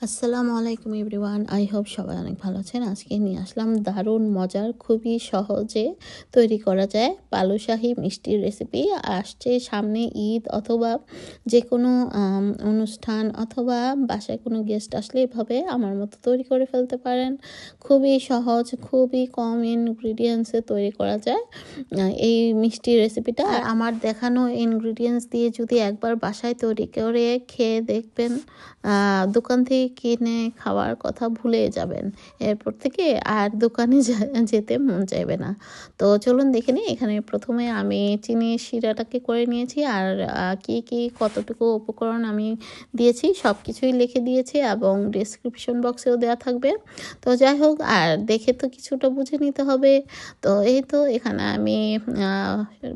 আসসালামু আলাইকুম everyone. I hope সবাই অনেক ভালো আছেন। আজকে নিয়ে আসলাম দারুণ মজার, খুবই সহজে তৈরি করা যায় বালুশাহী মিষ্টির রেসিপি। আসছে সামনে ঈদ অথবা যে কোনো অনুষ্ঠান অথবা বাসায় কোনো গেস্ট আসলে এভাবে আমার মতো তৈরি করে ফেলতে পারেন। খুবই সহজ, খুবই কম ইনগ্রিডিয়েন্টসে তৈরি করা যায় এই মিষ্টির রেসিপিটা। আর আমার দেখানো ইনগ্রিডিয়েন্টস দিয়ে যদি একবার বাসায় তৈরি করে খেয়ে দেখবেন, দোকান থেকে কিনে খাওয়ার কথা ভুলে যাবেন। এরপর থেকে আর দোকানে যেতে মন চাইবে না। তো চলুন দেখে নিই। এখানে প্রথমে আমি চিনির শিরাটাকে করে নিয়েছি, আর কি কতটুকু উপকরণ আমি দিয়েছি সব কিছুই লিখে দিয়েছি এবং ডেসক্রিপশন বক্সেও দেওয়া থাকবে। তো যাই হোক, আর দেখে তো কিছুটা বুঝে নিতে হবে। তো এই তো এখানে আমি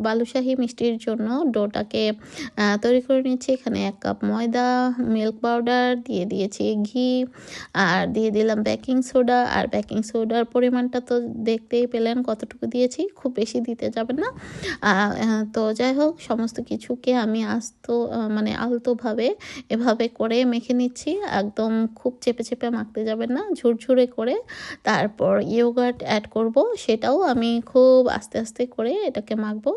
বালুশাহী মিষ্টির জন্য ডোটাকে তৈরি করে নিচ্ছি। এখানে 1 কাপ ময়দা, মিল্ক পাউডার দিয়ে দিয়েছি, ঘি, আর দিয়ে দিলাম বেকিং সোডা। আর বেকিং সোডার পরিমাণটা তো দেখতেই পেলেন কতটুকু দিয়েছি, খুব বেশি দিতে যাবেন না। তো যাই হোক, সমস্ত কিছুকে আমি মানে আলতোভাবে এভাবে করে মেখে নিচ্ছি। একদম খুব চেপে চেপে মাখতে যাবেন না, ঝুরঝুরে করে। তারপর ইয়োগার্ট অ্যাড করব, সেটাও আমি খুব আস্তে আস্তে করে এটাকে মাখবো।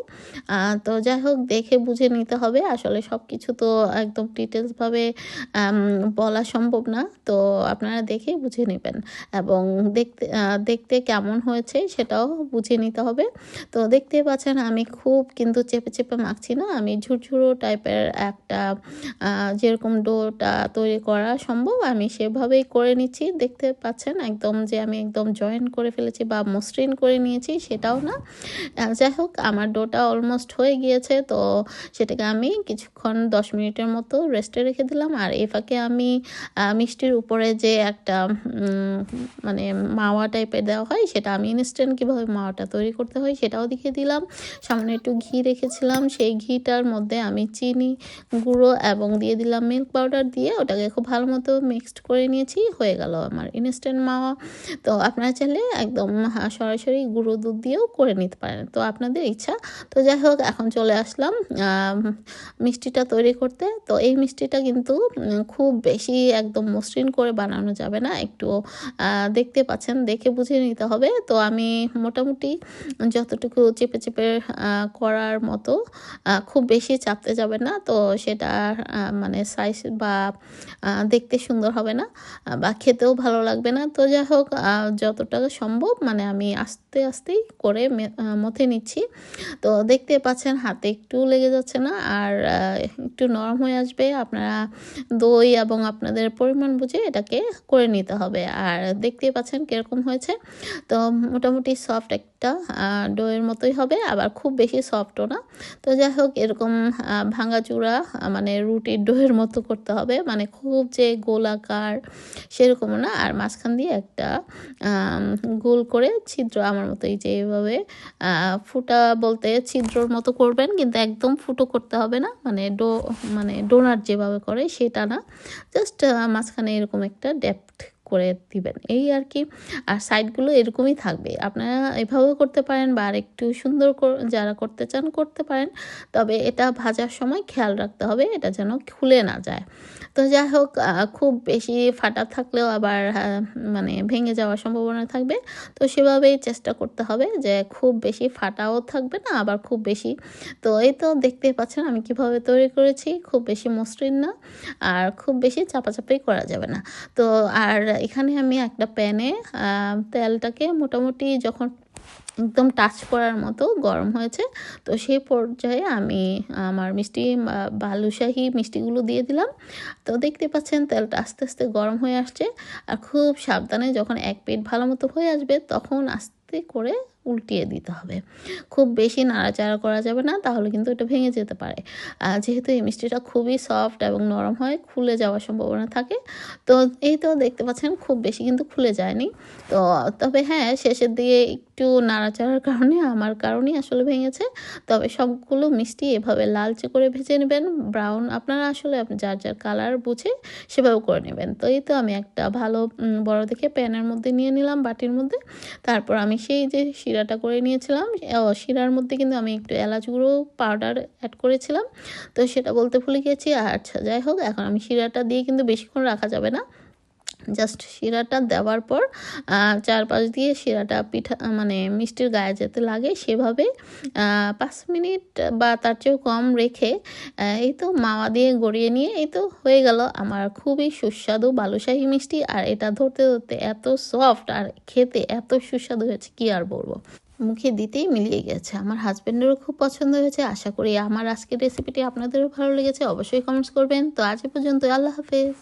তো যাই হোক, দেখে বুঝে নিতে হবে। আসলে সব কিছু তো একদম ডিটেলসভাবে বলা সম্ভব না। তো আপনারা দেখেই বুঝে নেবেন এবং দেখতে কেমন হয়েছে সেটাও বুঝে নিতে হবে। তো দেখতেই পাচ্ছেন আমি খুব কিন্তু চেপে চেপে মাখছি না। আমি ঝুরঝুরো টাইপের একটা যেরকম ডোটা তৈরি করা সম্ভব আমি সেভাবেই করে নিচ্ছি। দেখতে পাচ্ছেন একদম যে আমি একদম জয়েন করে ফেলেছি বা মসৃণ করে নিয়েছি, সেটাও না। যাই হোক, আমার ডোটা অলমোস্ট হয়ে গিয়েছে। তো সেটাকে আমি কিছুক্ষণ 10 মিনিটের মতো রেস্টে রেখে দিলাম। আর এই ফাঁকে আমি মিষ্টির উপরে যে একটা মানে মাওয়া টাইপের দেওয়া হয়, সেটা আমি ইনস্ট্যান্ট কীভাবে মাওয়াটা তৈরি করতে হয় সেটাও দেখিয়ে দিলাম। সামান্য একটু ঘি রেখেছিলাম, সেই ঘিটার মধ্যে আমি চিনি গুঁড়ো এবং দিয়ে দিলাম মিল্ক পাউডার, দিয়ে ওটাকে খুব ভালো মতো মিক্সড করে নিয়েছি। হয়ে গেল আমার ইনস্ট্যান্ট মাওয়া। তো আপনারা চাইলে একদম সরাসরি গুঁড়ো দুধ দিয়েও করে নিতে পারেন, তো আপনাদের ইচ্ছা। তো যাই হোক, এখন চলে আসলাম মিষ্টিটা তৈরি করতে। তো এই মিষ্টিটা কিন্তু খুব বেশি একদম মসৃণ করে বানানো যাবে না, একটু দেখতে পাচ্ছেন, দেখে বুঝে নিতে হবে। তো আমি মোটামুটি যতটুকু চেপে চেপে করার মতো, খুব বেশি চাপতে যাবে না, তো সেটা মানে সাইজ বা দেখতে সুন্দর হবে না বা খেতেও ভালো লাগবে না। তো যাই হোক, যতটা সম্ভব মানে আমি আস্তে আস্তেই করে মথে নিচ্ছি। তো দেখতে পাচ্ছেন হাতে একটু লেগে যাচ্ছে না, আর একটু নরম হয়ে আসবে। আপনারা দই এবং আপনাদের পরিমাণ বুঝে এটাকে করে নিতে হবে। আর দেখতেই পাচ্ছেন কীরকম হয়েছে। তো মোটামুটি সফট একটা ডোয়ের মতোই হবে, আবার খুব বেশি সফটও না। তো যাই হোক, এরকম ভাঙাচোরা মানে রুটির ডোয়ের মতো করতে হবে, মানে খুব যে গোলাকার সেরকমও না। আর মাঝখান দিয়ে একটা গোল করে ছিদ্র আমার মতো, এই যে এভাবে ফুটা বলতে ছিদ্রর মতো করবেন, কিন্তু একদম ফুটো করতে হবে না, মানে ডোনাট যেভাবে করে সেটা না, জাস্ট মাঝখানে এরকম একটা ডেপ্থ করে দিবেন, এই আর কি। আর সাইডগুলো এরকমই থাকবে। আপনারা এভাবেও করতে পারেন বা আরেকটু সুন্দর যারা করতে চান করতে পারেন, তবে এটা ভাজার সময় খেয়াল রাখতে হবে এটা যেন খুলে না যায়। তো যাই হোক, খুব বেশি ফাটা থাকলেও আবার মানে ভেঙে যাওয়ার সম্ভাবনা থাকবে। তো সেভাবেই চেষ্টা করতে হবে যে খুব বেশি ফাটাও থাকবে না, আবার খুব বেশি। তো এই তো দেখতেই পাচ্ছেন আমি কিভাবে তৈরি করেছি, খুব বেশি মসৃণ না, আর খুব বেশি চাপাচাপি করা যাবে না। তো আর এখানে আমি একটা প্যানে তেলটাকে মোটামুটি যখন একদম টাচ করার মতো গরম হয়েছে, তো সেই পর্যায়ে আমি আমার বালুশাহী মিষ্টিগুলো দিয়ে দিলাম। তো দেখতে পাচ্ছেন তেলটা আস্তে আস্তে গরম হয়ে আসছে। আর খুব সাবধানে যখন এক পিঠ ভালো মতো হয়ে আসবে, তখন আস্তে করে উল্টিয়ে দিতে হবে। খুব বেশি নাড়াচাড়া করা যাবে না, তাহলে কিন্তু এটা ভেঙে যেতে পারে। যেহেতু এই মিষ্টিটা খুবই সফট এবং নরম হয়, খুলে যাওয়ার সম্ভাবনা থাকে। তো এই তো দেখতে পাচ্ছেন খুব বেশি কিন্তু খুলে যায়নি। তো তবে হ্যাঁ, শেষের দিকে একটু নাড়াচাড়ার আমার কারণেই আসলে ভেঙেছে। তবে সবগুলো মিষ্টি এভাবে লালচে করে ভেজে নেবেন, ব্রাউন আপনারা আসলে যার যার কালার বুঝে সেভাবে করে নেবেন। তো এই তো আমি একটা ভালো বড় দেখে প্যানের মধ্যে নিয়ে নিলাম, বাটির মধ্যে। তারপর আমি সেই যে শিরাটা করে নিয়েছিলাম, শিরার মধ্যে কিন্তু আমি একটু এলাচ গুঁড়ো পাউডার অ্যাড করেছিলাম। তো সেটা বলতে ভুলে গেছি। আচ্ছা, যাই হোক, এখন আমি শিরাটা দিয়ে কিন্তু বেশিক্ষণ রাখা যাবে না, জাস্ট শিরাটা দেওয়ার পর চারপাশ দিয়ে শিরাটা পিঠা মানে মিষ্টির গায়ে যেতে লাগে সেভাবে 5 মিনিট বা তার চেয়েও কম রেখে এই তো মাওয়া দিয়ে গড়িয়ে নিয়ে এই তো হয়ে গেল আমার খুবই সুস্বাদু বালুশাহী মিষ্টি। আর এটা ধরতে ধরতে এত সফট আর খেতে এত সুস্বাদু হয়েছে কি আর বলবো, মুখে দিতেই মিলিয়ে গেছে। আমার হাজব্যান্ডেরও খুব পছন্দ হয়েছে। আশা করি আমার আজকের রেসিপিটি আপনাদেরও ভালো লেগেছে। অবশ্যই কমেন্টস করবেন। তো আজ এ পর্যন্ত, আল্লাহ হাফেজ।